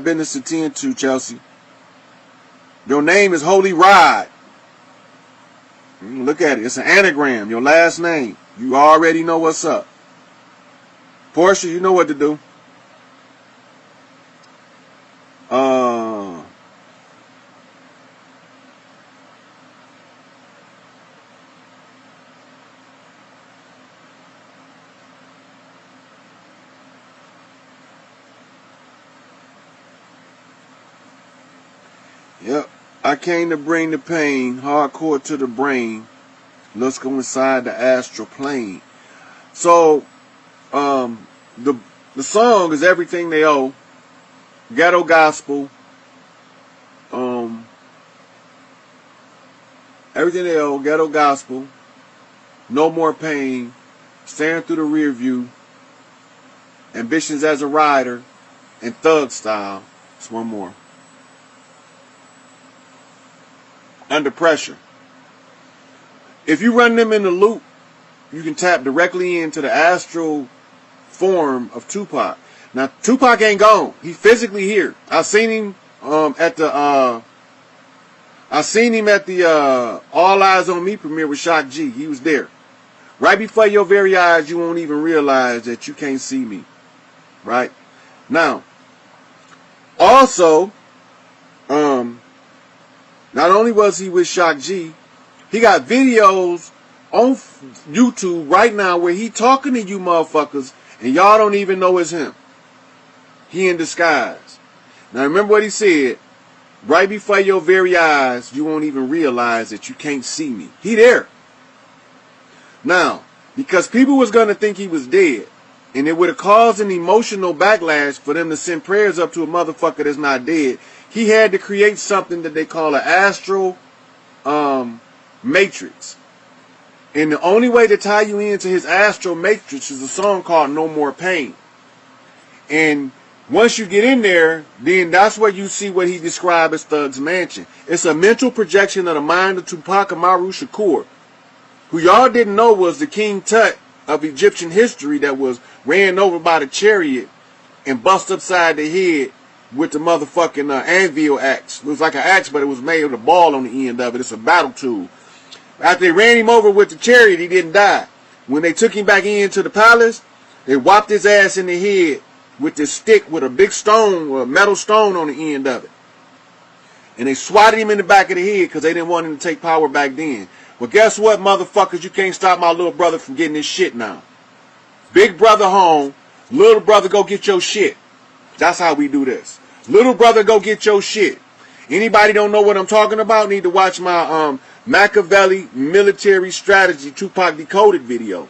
Business to tend to, Chelsea. Your name is Holy Rod. Look at it. It's an anagram. Your last name. You already know what's up. Portia, you know what to do. Yep. I came to bring the pain, hardcore to the brain. Let's go inside the astral plane. So, the song is Everything They Owe, Ghetto Gospel, Everything They Owe, Ghetto Gospel, No More Pain, Staring Through the Rear View, Ambitions as a Rider, and Thug Style. It's one more. Under Pressure. If you run them in the loop, you can tap directly into the astral form of Tupac. Now, Tupac ain't gone. He's physically here. I seen him at the All Eyes on Me premiere with Shock G. He was there. Right before your very eyes, you won't even realize that you can't see me. Right? Now, also, not only was he with Shock G, he got videos on YouTube right now where he talking to you motherfuckers and y'all don't even know it's him. He in disguise. Now remember what he said. Right before your very eyes, you won't even realize that you can't see me. He there. Now, because people was going to think he was dead, and it would have caused an emotional backlash for them to send prayers up to a motherfucker that's not dead, he had to create something that they call an astral matrix. And the only way to tie you into his astral matrix is a song called No More Pain. And once you get in there, then that's where you see what he described as Thug's Mansion. It's a mental projection of the mind of Tupac Amaru Shakur, who y'all didn't know was the King Tut of Egyptian history that was ran over by the chariot and bust upside the head with the motherfucking anvil axe. It was like an axe, but it was made with a ball on the end of it. It's a battle tool. After they ran him over with the chariot, he didn't die. When they took him back into the palace, they whopped his ass in the head with this stick with a big stone, or a metal stone on the end of it. And they swatted him in the back of the head because they didn't want him to take power back then. Well, guess what, motherfuckers? You can't stop my little brother from getting his shit now. Big brother home, little brother go get your shit. That's how we do this. Little brother go get your shit. Anybody don't know what I'm talking about need to watch my Machiavelli military strategy Tupac Decoded video.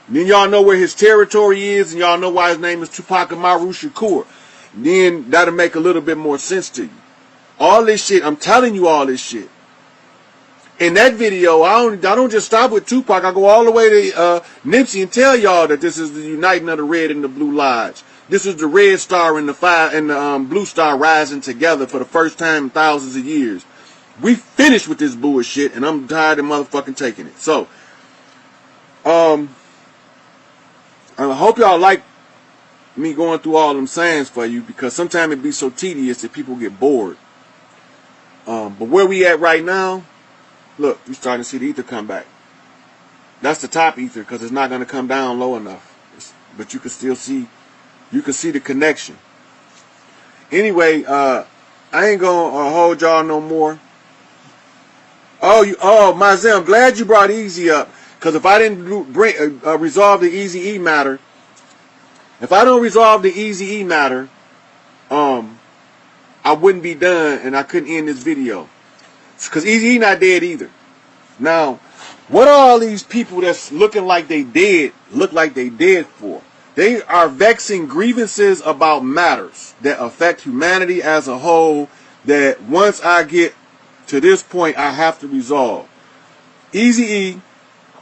Then y'all know where his territory is and y'all know why his name is Tupac Amaru Shakur. Then that'll make a little bit more sense to you. All this shit, I'm telling you all this shit. In that video, I don't just stop with Tupac. I go all the way to Nipsey and tell y'all that this is the uniting of the red and the blue lodge. This is the red star and the blue star rising together for the first time in thousands of years. We finished with this bullshit, and I'm tired of motherfucking taking it. So, I hope y'all like me going through all them sayings for you, because sometimes it be so tedious that people get bored. But where we at right now, look, you're starting to see the ether come back. That's the top ether, because it's not going to come down low enough. But you can still see, you can see the connection. Anyway, I ain't going to hold y'all no more. Mazem, I'm glad you brought Easy up, because if I didn't resolve the Easy E matter, if I don't resolve the Easy E matter, I wouldn't be done and I couldn't end this video. Because Easy E not dead either. Now, what are all these people that's looking like they dead, look like they dead for? They are vexing grievances about matters that affect humanity as a whole, that once I get to this point, I have to resolve. Easy E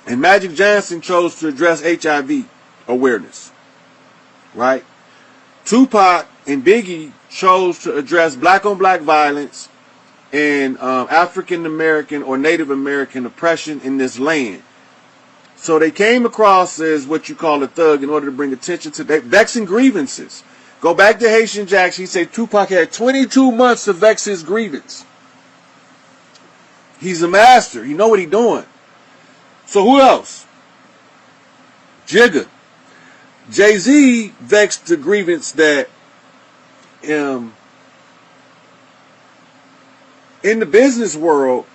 and Magic Johnson chose to address HIV awareness. Right? Tupac and Biggie chose to address black-on-black violence and African American or Native American oppression in this land. So they came across as what you call a thug in order to bring attention to vexing grievances. Go back to Haitian Jacks. He said Tupac had 22 months to vex his grievance. He's a master. He know what he's doing. So who else? Jigga. Jay-Z vexed the grievance that in the business world,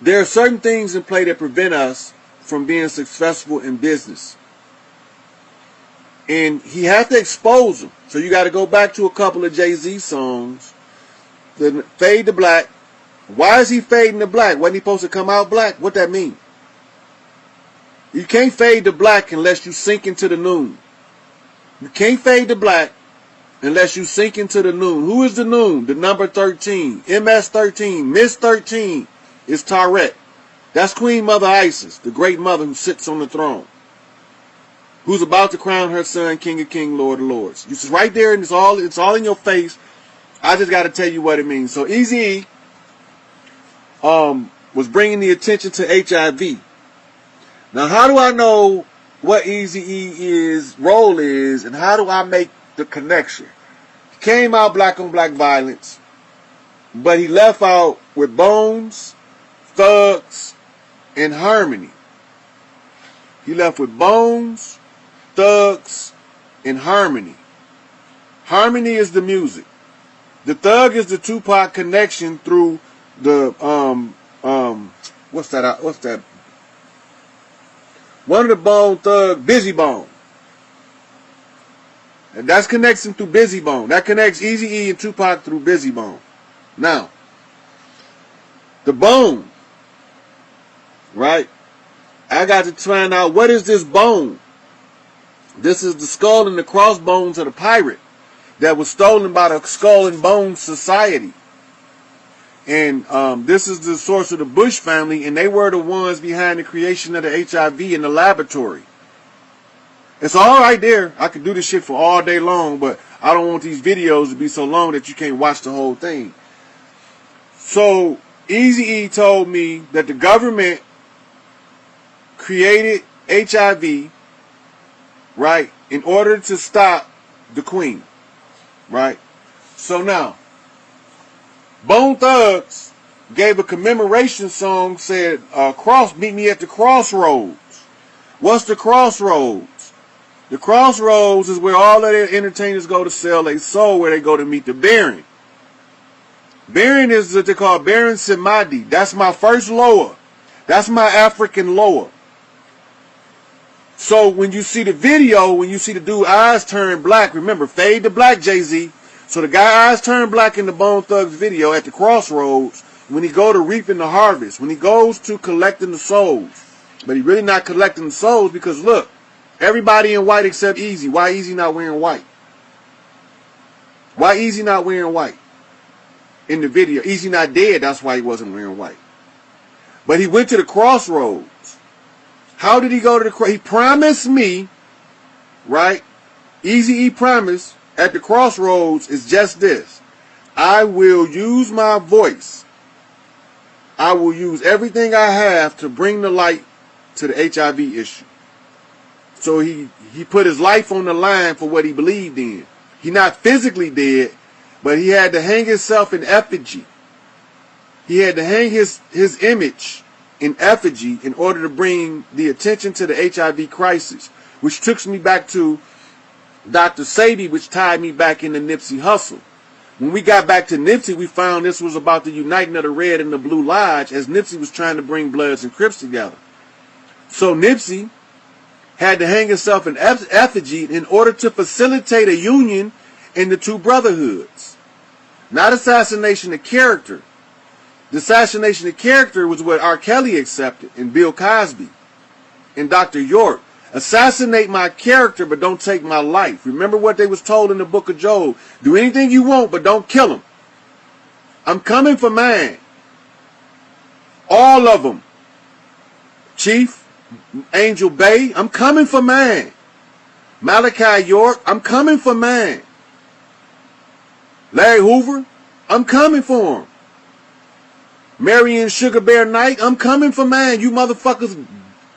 there are certain things in play that prevent us from being successful in business. And he had to expose them. So you got to go back to a couple of Jay-Z songs. The Fade to Black. Why is he fading to black? Wasn't he supposed to come out black? What that mean? You can't fade to black unless you sink into the noon. You can't fade to black unless you sink into the noon. Who is the noon? The number 13. MS-13. Miss 13 is Tarek. That's Queen Mother Isis, the great mother who sits on the throne, who's about to crown her son King of Kings, Lord of Lords. It's right there, and it's all in your face. I just got to tell you what it means. So Eazy-E was bringing the attention to HIV. Now, how do I know what Eazy-E's role is, and how do I make the connection? He came out black on black violence, but he left out with Bones, Thugs, and Harmony. He left with Bones, Thugs, and Harmony. Harmony is the music. The Thug is the Tupac connection through the what's that? One of the Bone Thug, Busy Bone. And that's connection through Busy Bone. That connects Eazy-E and Tupac through Busy Bone. Now, the bone, right? I got to find out, what is this bone? This is the skull and the crossbones of the pirate that was stolen by the Skull and Bones Society. And this is the source of the Bush family, and they were the ones behind the creation of the HIV in the laboratory. It's all right there. I could do this shit for all day long, but I don't want these videos to be so long that you can't watch the whole thing. So Eazy-E told me that the government created HIV, right, in order to stop the Queen, right? So now, Bone Thugs gave a commemoration song, said, meet me at the crossroads. What's the crossroads? The crossroads is where all of their entertainers go to sell their soul, where they go to meet the Baron. Baron is what they call Baron Samadi. That's my first lower. That's my African lower. So when you see the video, when you see the dude eyes turn black, remember, fade to black, Jay-Z. So the guy eyes turn black in the Bone Thugs video at the crossroads when he go to reaping the harvest, when he goes to collecting the souls. But he really not collecting the souls because look, everybody in white except Eazy. Why Eazy not wearing white? Why Eazy not wearing white? In the video, Eazy not dead, that's why he wasn't wearing white. But he went to the crossroads. How did he go to the crossroads? He promised me, right? Eazy-E promised at the crossroads is just this. I will use my voice. I will use everything I have to bring the light to the HIV issue. So he put his life on the line for what he believed in. He not physically dead, but he had to hang himself in effigy. He had to hang his image in effigy in order to bring the attention to the HIV crisis, which took me back to Dr. Sabi, which tied me back into Nipsey Hussle. When we got back to Nipsey, we found this was about the uniting of the Red and the Blue Lodge as Nipsey was trying to bring Bloods and Crips together. So Nipsey had to hang himself in effigy in order to facilitate a union in the two brotherhoods. Not assassination of character. The assassination of character was what R. Kelly accepted and Bill Cosby and Dr. York. Assassinate my character, but don't take my life. Remember what they was told in the book of Job. Do anything you want, but don't kill him. I'm coming for mine. All of them. Chief, Angel Bay, I'm coming for mine. Malachi York, I'm coming for mine. Larry Hoover, I'm coming for him. Marion Sugar Bear Knight, I'm coming for mine. You motherfuckers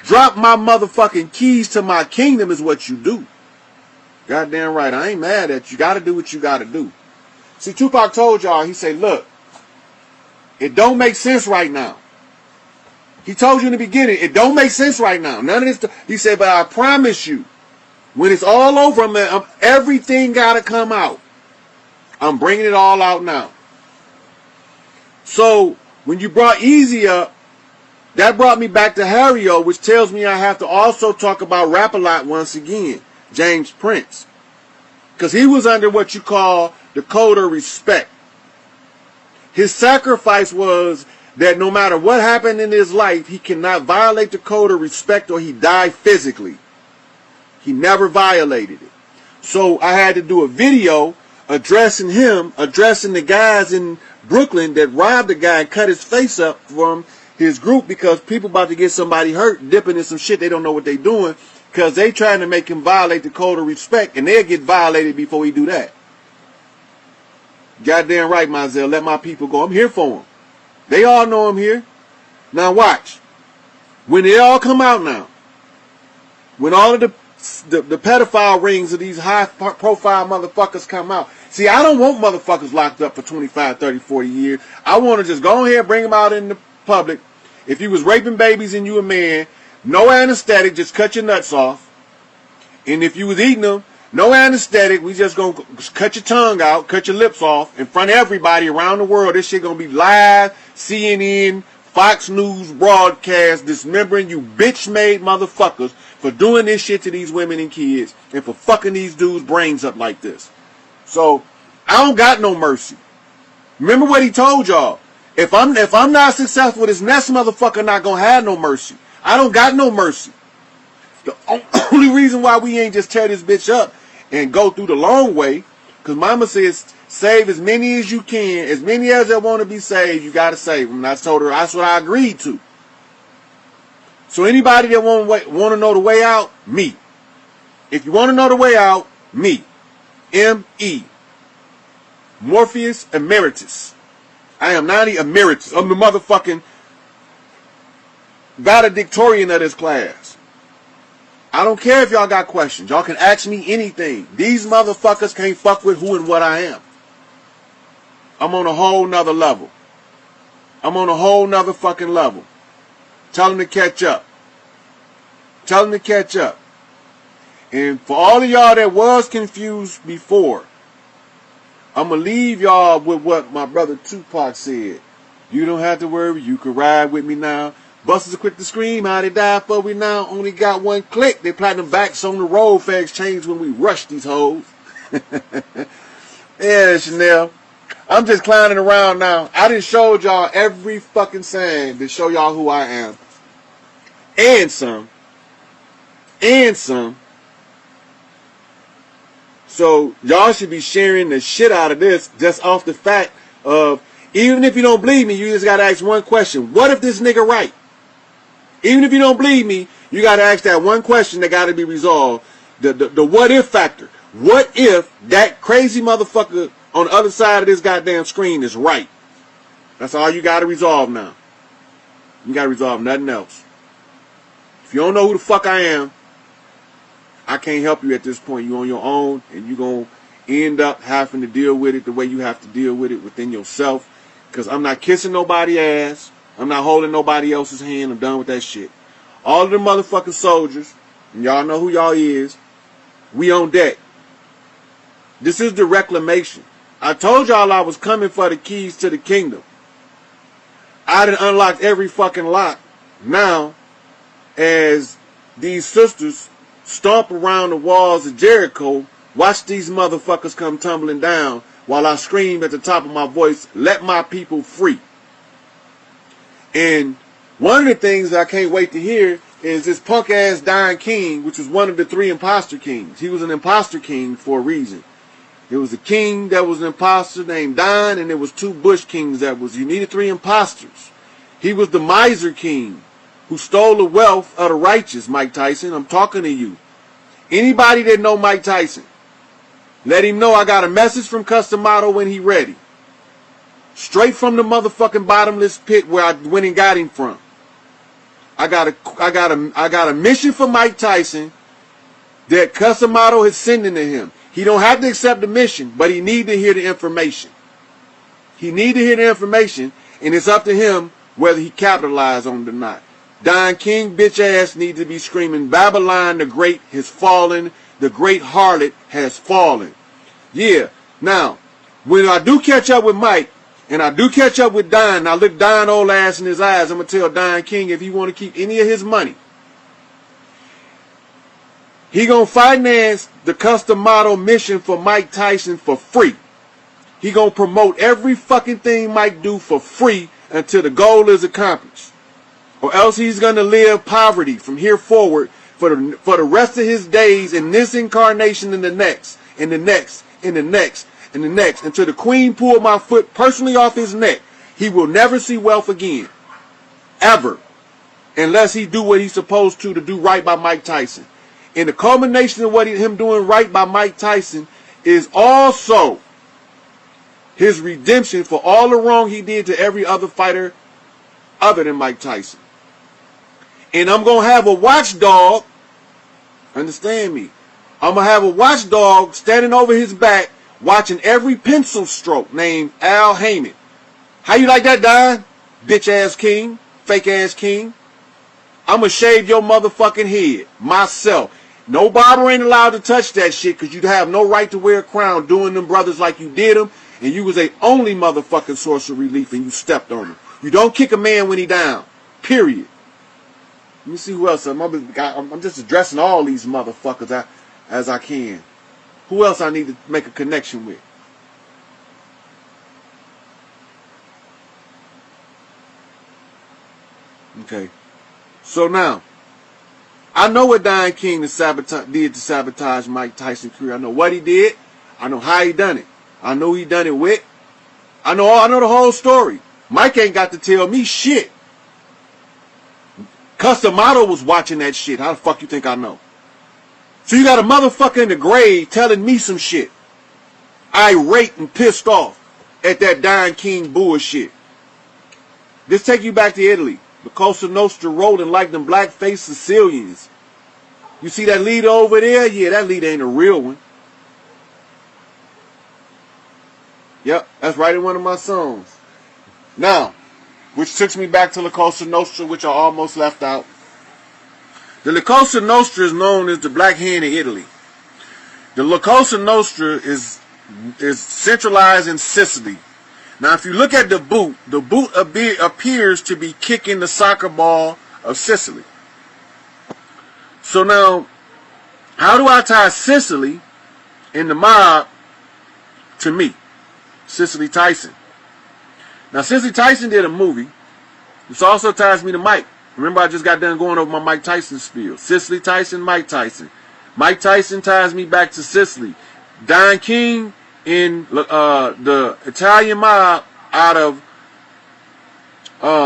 Drop my motherfucking keys to my kingdom is what you do. Goddamn right. I ain't mad at you. You gotta do what you gotta do. See, Tupac told y'all, he said, look, it don't make sense right now. He told you in the beginning, it don't make sense right now. None of this. He said, but I promise you, when it's all over, man, everything gotta come out. I'm bringing it all out now. So, when you brought Easy up, that brought me back to Harrio, which tells me I have to also talk about Rap-A-Lot once again, James Prince. Because he was under what you call the code of respect. His sacrifice was that no matter what happened in his life, he cannot violate the code of respect or he died physically. He never violated it. So I had to do a video addressing him, addressing the guys in Brooklyn that robbed the guy and cut his face up from his group because people about to get somebody hurt, dipping in some shit they don't know what they doing because they trying to make him violate the code of respect and they'll get violated before he do that. Goddamn right, Mazel. Let my people go. I'm here for them. They all know I'm here. Now watch. When they all come out now, when all of the pedophile rings of these high-profile motherfuckers come out. See, I don't want motherfuckers locked up for 25, 30, 40 years. I want to just go ahead and bring them out in the public. If you was raping babies and you a man, no anesthetic, just cut your nuts off. And if you was eating them, no anesthetic, we just gonna cut your tongue out, cut your lips off in front of everybody around the world. This shit gonna be live, CNN, Fox News broadcast, dismembering you bitch-made motherfuckers for doing this shit to these women and kids and for fucking these dudes' brains up like this. So, I don't got no mercy. Remember what he told y'all. If I'm not successful, this next motherfucker not gonna have no mercy. I don't got no mercy. The only reason why we ain't just tear this bitch up and go through the long way, because mama says save as many as you can, as many as that want to be saved, you gotta save them. And I told her that's what I agreed to. So anybody that want to know the way out, me. If you want to know the way out, me. M.E. Morpheus Emeritus. I am not emeritus. I'm the motherfucking valedictorian of this class. I don't care if y'all got questions. Y'all can ask me anything. These motherfuckers can't fuck with who and what I am. I'm on a whole nother level. I'm on a whole nother fucking level. Tell them to catch up. Tell them to catch up. And for all of y'all that was confused before, I'm going to leave y'all with what my brother Tupac said. You don't have to worry. You can ride with me now. Busters are quick to scream. How they die for we now. Only got one click. They platinum backs on the road. Fags change when we rush these hoes. Yeah, Chanel. I'm just clowning around now. I done showed y'all every fucking sign to show y'all who I am. And some. And some. So y'all should be sharing the shit out of this just off the fact of, even if you don't believe me, you just got to ask one question. What if this nigga right? Even if you don't believe me, you got to ask that one question that got to be resolved. The what if factor. What if that crazy motherfucker on the other side of this goddamn screen is right? That's all you got to resolve now. You got to resolve nothing else. If you don't know who the fuck I am, I can't help you at this point. You're on your own, and you're going to end up having to deal with it the way you have to deal with it within yourself. Because I'm not kissing nobody's ass. I'm not holding nobody else's hand. I'm done with that shit. All of the motherfucking soldiers, and y'all know who y'all is, we on deck. This is the Reclamation. I told y'all I was coming for the keys to the kingdom. I done unlocked every fucking lock. Now, as these sisters stomp around the walls of Jericho, watch these motherfuckers come tumbling down while I scream at the top of my voice, let my people free. And one of the things that I can't wait to hear is this punk-ass Don King, which was one of the 3 imposter kings. He was an imposter king for a reason. There was a king that was an imposter named Don, and there was 2 bush kings that was, you needed 3 imposters. He was the miser king who stole the wealth of the righteous, Mike Tyson. I'm talking to you. Anybody that know Mike Tyson, let him know I got a message from Customato when he ready. Straight from the motherfucking bottomless pit where I went and got him from. I got a mission for Mike Tyson that Customato is sending to him. He don't have to accept the mission, but he need to hear the information. He need to hear the information, and it's up to him whether he capitalize on it or not. Don King bitch ass need to be screaming, Babylon the Great has fallen. The great harlot has fallen. Yeah. Now, when I do catch up with Mike, and I do catch up with Don, and I look Don old ass in his eyes, I'm going to tell Don King if he want to keep any of his money, he going to finance the Customato mission for Mike Tyson for free. He going to promote every fucking thing Mike do for free until the goal is accomplished. Or else he's going to live poverty from here forward for the rest of his days in this incarnation and the next, and the next, and the next, and the next, until the queen pulled my foot personally off his neck. He will never see wealth again. Ever. Unless he do what he's supposed to do right by Mike Tyson. And the culmination of him doing right by Mike Tyson is also his redemption for all the wrong he did to every other fighter other than Mike Tyson. And I'm going to have a watchdog, understand me, I'm going to have a watchdog standing over his back watching every pencil stroke named Al Heyman. How you like that, Don? Bitch ass king, fake ass king. I'm going to shave your motherfucking head myself. No barber ain't allowed to touch that shit because you'd have no right to wear a crown doing them brothers like you did them. And you was a only motherfucking source of relief and you stepped on him. You don't kick a man when he down. Period. Let me see who else. I'm just addressing all these motherfuckers as I can. Who else I need to make a connection with? Okay. So now, I know what Don King did to sabotage Mike Tyson's career. I know what he did. I know how he done it. I know he done it with. I know the whole story. Mike ain't got to tell me shit. Customato was watching that shit. How the fuck you think I know? So you got a motherfucker in the grave telling me some shit. Irate and pissed off at that Don King bullshit. This take you back to Italy. The Cosa Nostra rolling like them black-faced Sicilians. You see that leader over there? Yeah, that leader ain't a real one. Yep, that's right in one of my songs. Now, which takes me back to La Cosa Nostra, which I almost left out. The La Cosa Nostra is known as the Black Hand of Italy. The La Cosa Nostra is centralized in Sicily. Now, if you look at the boot appears to be kicking the soccer ball of Sicily. So now, how do I tie Sicily and the mob to me? Cicely Tyson. Now, Cicely Tyson did a movie. This also ties me to Mike. Remember, I just got done going over my Mike Tyson spiel. Cicely Tyson, Mike Tyson. Mike Tyson ties me back to Sicily. Don King in the Italian mob out of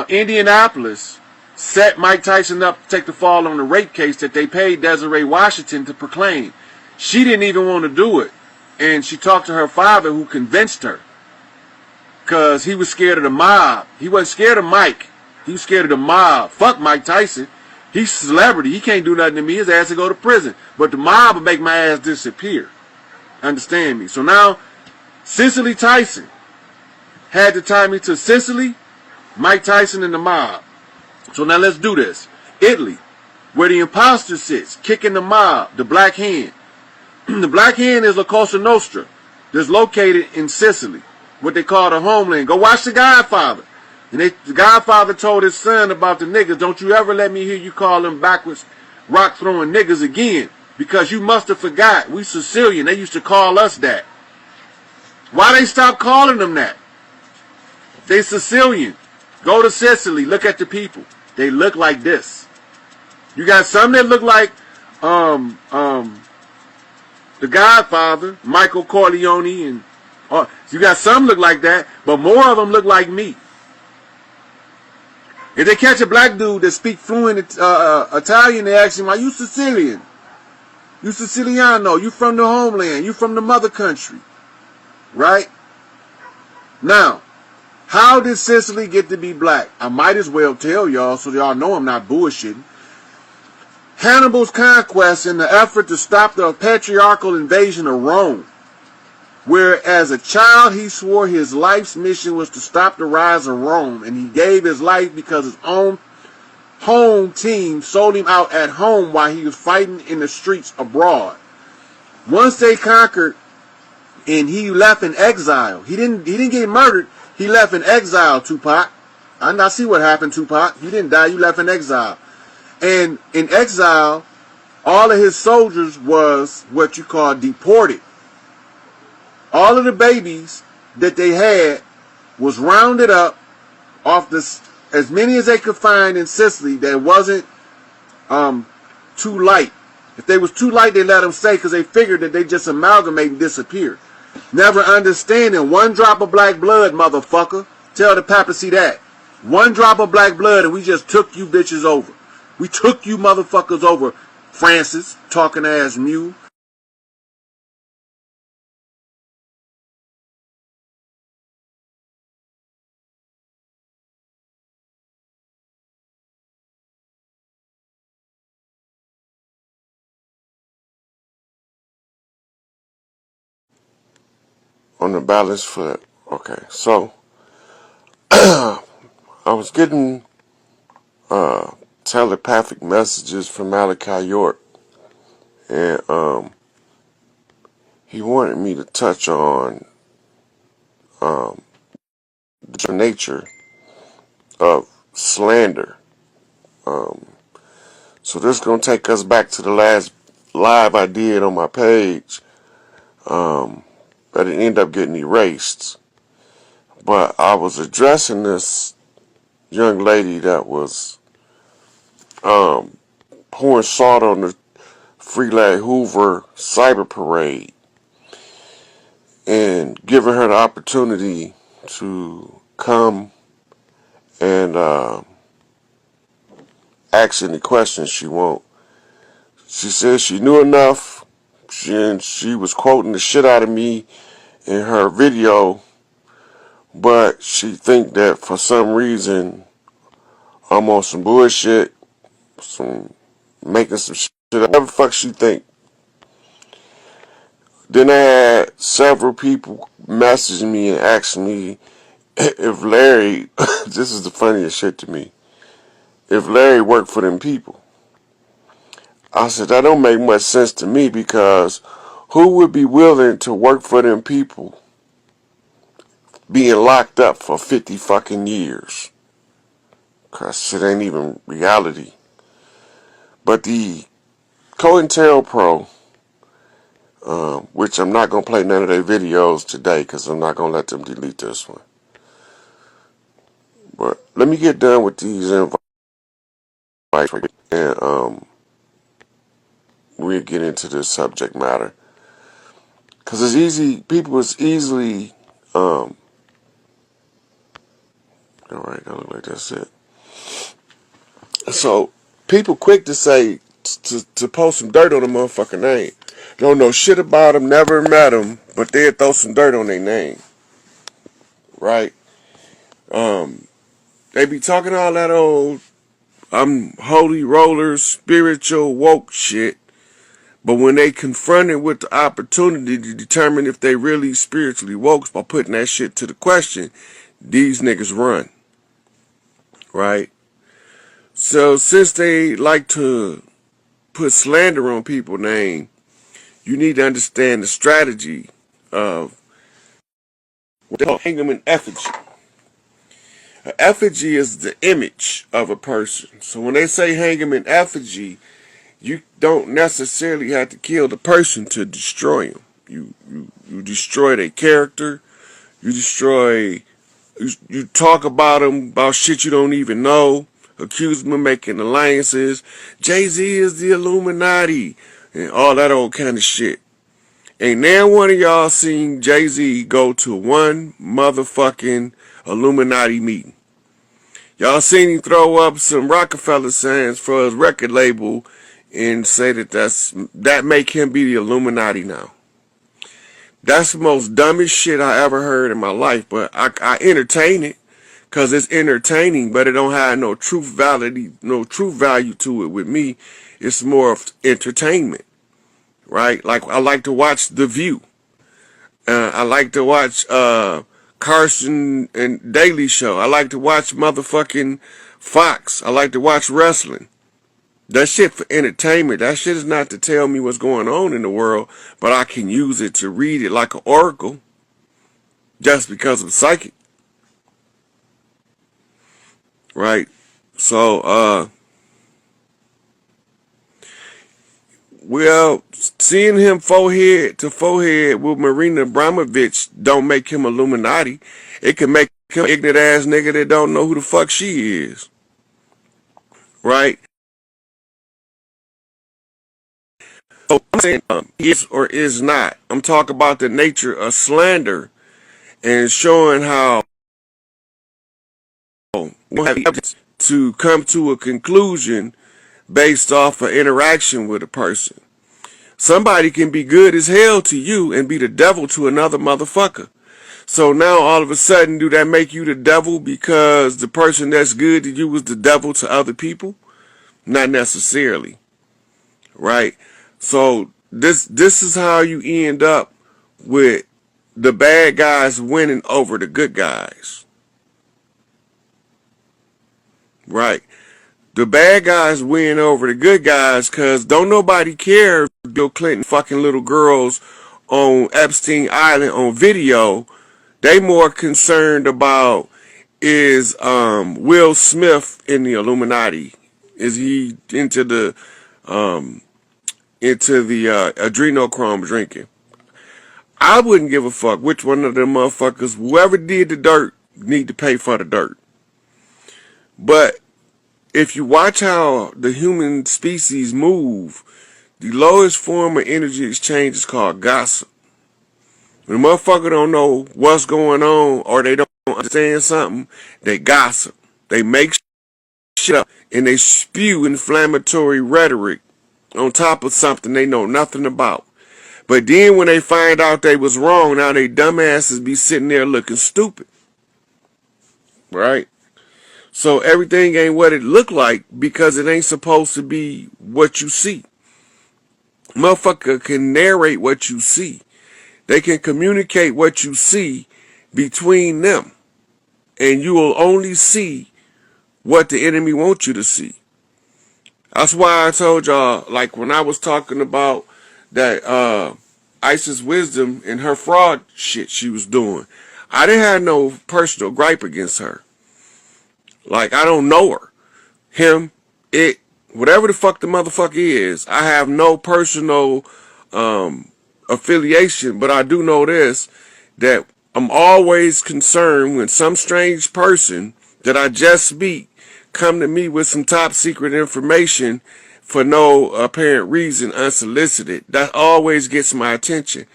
Indianapolis set Mike Tyson up to take the fall on the rape case that they paid Desiree Washington to proclaim. She didn't even want to do it. And she talked to her father, who convinced her. Because he was scared of the mob. He wasn't scared of Mike. He was scared of the mob. Fuck Mike Tyson. He's a celebrity. He can't do nothing to me. His ass will go to prison. But the mob will make my ass disappear. Understand me? So now, Cicely Tyson had to tie me to Sicily, Mike Tyson, and the mob. So now let's do this. Italy, where the imposter sits, kicking the mob, the Black Hand. The Black Hand is La Cosa Nostra, that's located in Sicily, what they call the homeland. Go watch The Godfather. And the Godfather told his son about the niggas, don't you ever let me hear you call them backwards rock-throwing niggas again, because you must have forgot, we Sicilian, they used to call us that. Why they stop calling them that? They Sicilian. Go to Sicily, look at the people. They look like this. You got some that look like the Godfather, Michael Corleone, and you got some look like that, but more of them look like me. If they catch a black dude that speak fluent Italian, they ask him, are you Sicilian? You Siciliano, you from the homeland, you from the mother country. Right? Now, How did Sicily get to be black? I might as well tell y'all so y'all know I'm not bullshitting. Hannibal's conquest in the effort to stop the patriarchal invasion of Rome, where as a child he swore his life's mission was to stop the rise of Rome, and he gave his life because his own home team sold him out at home while he was fighting in the streets abroad. Once they conquered and he left in exile, he didn't get murdered, he left in exile, Tupac. I see what happened, Tupac. You didn't die, you left in exile. And in exile, all of his soldiers was what you call deported. All of the babies that they had was rounded up off this, as many as they could find in Sicily that wasn't too light. If they was too light, they let them stay because they figured that they just amalgamate and disappear. Never understanding one drop of black blood, motherfucker. Tell the papacy that. One drop of black blood and we just took you bitches over. We took you motherfuckers over, Francis, talking ass mule. On the balanced foot. Okay, so I was getting telepathic messages from Malachi York, and he wanted me to touch on the nature of slander. So this is gonna take us back to the last live I did on my page, but it ended up getting erased. But I was addressing this young lady that was pouring salt on the Freelad Hoover cyber parade and giving her the opportunity to come and ask any questions she want. She said she knew enough, and she was quoting the shit out of me in her video, but she think that for some reason I'm on some bullshit, making some shit, whatever the fuck she think. Then I had several people messaging me and asking me if Larry, this is the funniest shit to me, if Larry worked for them people. I said, that don't make much sense to me, because who would be willing to work for them people being locked up for 50 fucking years? Cause it ain't even reality. But the COINTELPRO, which I'm not going to play none of their videos today because I'm not going to let them delete this one. But let me get done with these invites and we'll get into this subject matter. Because it's easy, people is easily, alright, that look like that's it. So, people quick to say, to post some dirt on a motherfucker name. Don't know shit about them, never met them, but they'll throw some dirt on their name. Right? They be talking all that old, I'm holy roller, spiritual, woke shit. But when they confronted with the opportunity to determine if they really spiritually woke by putting that shit to the question, these niggas run. Right? So since they like to put slander on people's name, you need to understand the strategy of what they call hang them in effigy. An effigy is the image of a person. So when they say hang them in effigy, you don't necessarily have to kill the person to destroy them. You destroy their character. You destroy. You talk about them about shit you don't even know. Accuse them of making alliances. Jay-Z is the Illuminati and all that old kind of shit. Ain't now one of y'all seen Jay-Z go to one motherfucking Illuminati meeting. Y'all seen him throw up some Rockefeller signs for his record label and say that make him be the Illuminati now. That's the most dumbest shit I ever heard in my life, but I entertain it. Cause it's entertaining, but it don't have no truth value to it. With me, it's more of entertainment, right? Like I like to watch The View. I like to watch Carson and Daily Show. I like to watch motherfucking Fox. I like to watch wrestling. That shit for entertainment. That shit is not to tell me what's going on in the world, but I can use it to read it like an oracle just because I'm psychic. Right? So, well, seeing him forehead to forehead with Marina Abramovich don't make him Illuminati. It can make him an ignorant ass nigga that don't know who the fuck she is. Right? So I'm saying is or is not. I'm talking about the nature of slander and showing how we have evidence to come to a conclusion based off of interaction with a person. Somebody can be good as hell to you and be the devil to another motherfucker. So now all of a sudden, do that make you the devil because the person that's good to you was the devil to other people? Not necessarily. Right? So this is how you end up with the bad guys winning over the good guys. Right? The bad guys win over the good guys because don't nobody care if Bill Clinton fucking little girls on Epstein Island on video. They more concerned about is Will Smith in the Illuminati? Is he into the adrenochrome drinking? I wouldn't give a fuck which one of them motherfuckers. Whoever did the dirt need to pay for the dirt. But if you watch how the human species move, the lowest form of energy exchange is called gossip. When a motherfucker don't know what's going on or they don't understand something, they gossip. They make shit up and they spew inflammatory rhetoric on top of something they know nothing about. But then when they find out they was wrong, now they dumbasses be sitting there looking stupid. Right? So everything ain't what it look like because it ain't supposed to be what you see. Motherfucker can narrate what you see. They can communicate what you see between them. And you will only see what the enemy wants you to see. That's why I told y'all, like when I was talking about that Isis Wisdom and her fraud shit she was doing, I didn't have no personal gripe against her. Like, I don't know her. Him, it, whatever the fuck the motherfucker is, I have no personal affiliation, but I do know this, that I'm always concerned when some strange person that I just meet come to me with some top secret information for no apparent reason, unsolicited. That always gets my attention.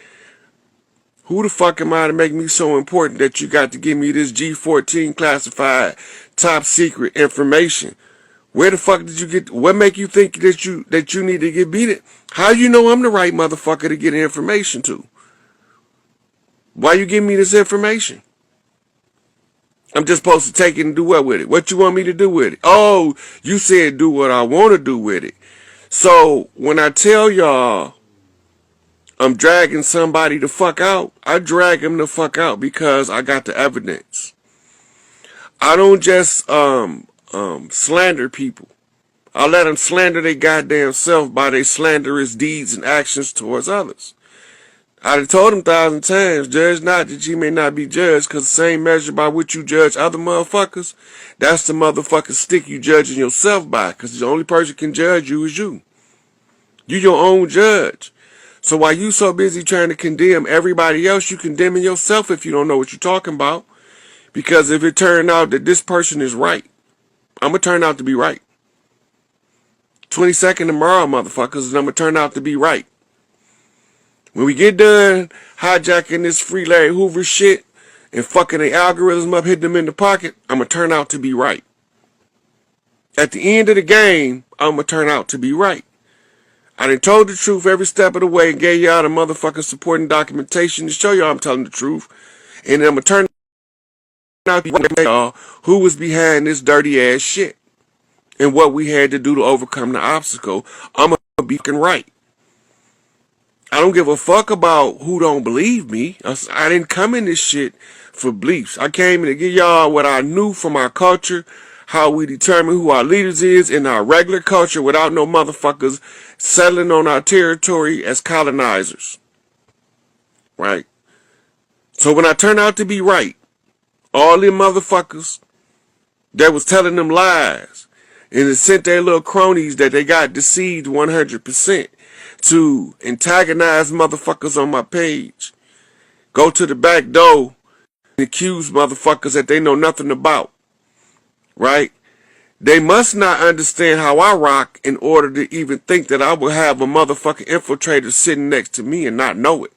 Who the fuck am I to make me so important that you got to give me this G14 classified top secret information? Where the fuck did you get? What make you think that you need to get beat it? How you know I'm the right motherfucker to get information to? Why you give me this information? I'm just supposed to take it and do what with it? What you want me to do with it? Oh, you said do what I want to do with it. So when I tell y'all I'm dragging somebody the fuck out, I drag them the fuck out because I got the evidence. I don't just slander people. I let them slander their goddamn self by their slanderous deeds and actions towards others. I done told them 1,000 times, judge not that you may not be judged, because the same measure by which you judge other motherfuckers, that's the motherfucking stick you judging yourself by, because the only person can judge you is you. You your own judge. So while you so busy trying to condemn everybody else, you condemning yourself if you don't know what you're talking about. Because if it turned out that this person is right, I'm going to turn out to be right. 22nd tomorrow, motherfuckers, and I'm going to turn out to be right. When we get done hijacking this free Larry Hoover shit and fucking the algorithm up, hitting them in the pocket, I'm going to turn out to be right. At the end of the game, I'm going to turn out to be right. I done told the truth every step of the way and gave y'all the motherfucking supporting documentation to show y'all I'm telling the truth. And then I'm going to turn out y'all who was behind this dirty ass shit and what we had to do to overcome the obstacle. I'm gonna be fucking right. I don't give a fuck about who don't believe me. I didn't come in this shit for beliefs. I came in to give y'all what I knew from our culture, how we determine who our leaders is in our regular culture without no motherfuckers settling on our territory as colonizers. Right? So when I turn out to be right, all them motherfuckers that was telling them lies and it sent their little cronies that they got deceived 100% to antagonize motherfuckers on my page, go to the back door and accuse motherfuckers that they know nothing about, right? They must not understand how I rock in order to even think that I will have a motherfucking infiltrator sitting next to me and not know it.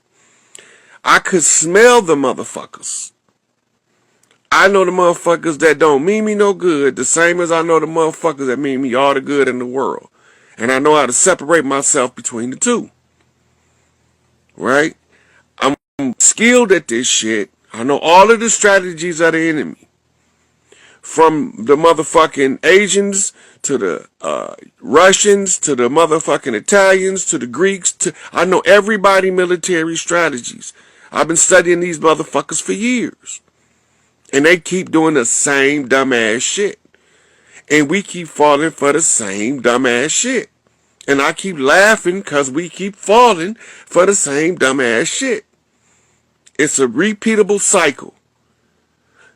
I could smell the motherfuckers. I know the motherfuckers that don't mean me no good, the same as I know the motherfuckers that mean me all the good in the world. And I know how to separate myself between the two. Right? I'm skilled at this shit. I know all of the strategies of the enemy. From the motherfucking Asians to the Russians to the motherfucking Italians to the Greeks. I know everybody military strategies. I've been studying these motherfuckers for years. And they keep doing the same dumbass shit. And we keep falling for the same dumbass shit. And I keep laughing because we keep falling for the same dumbass shit. It's a repeatable cycle.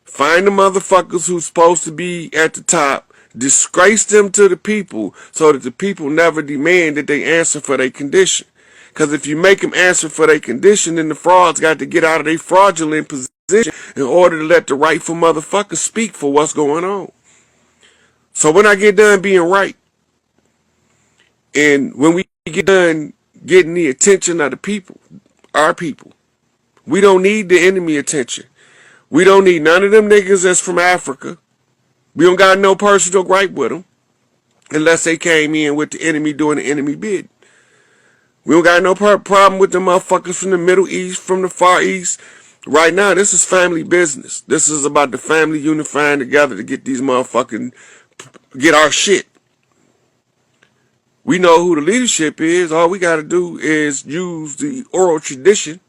Find the motherfuckers who's supposed to be at the top, disgrace them to the people so that the people never demand that they answer for their condition. Because if you make them answer for their condition, then the frauds got to get out of their fraudulent position in order to let the rightful motherfuckers speak for what's going on. So when I get done being right, and when we get done getting the attention of the people, our people, we don't need the enemy attention. We don't need none of them niggas that's from Africa. We don't got no personal gripe with them unless they came in with the enemy doing the enemy bid. We don't got no problem with the motherfuckers from the Middle East, from the Far East. Right now, this is family business. This is about the family unifying together to get these motherfucking, get our shit. We know who the leadership is. All we got to do is use the oral tradition.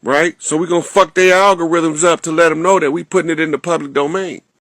Right? So we're going to fuck their algorithms up to let them know that we putting it in the public domain.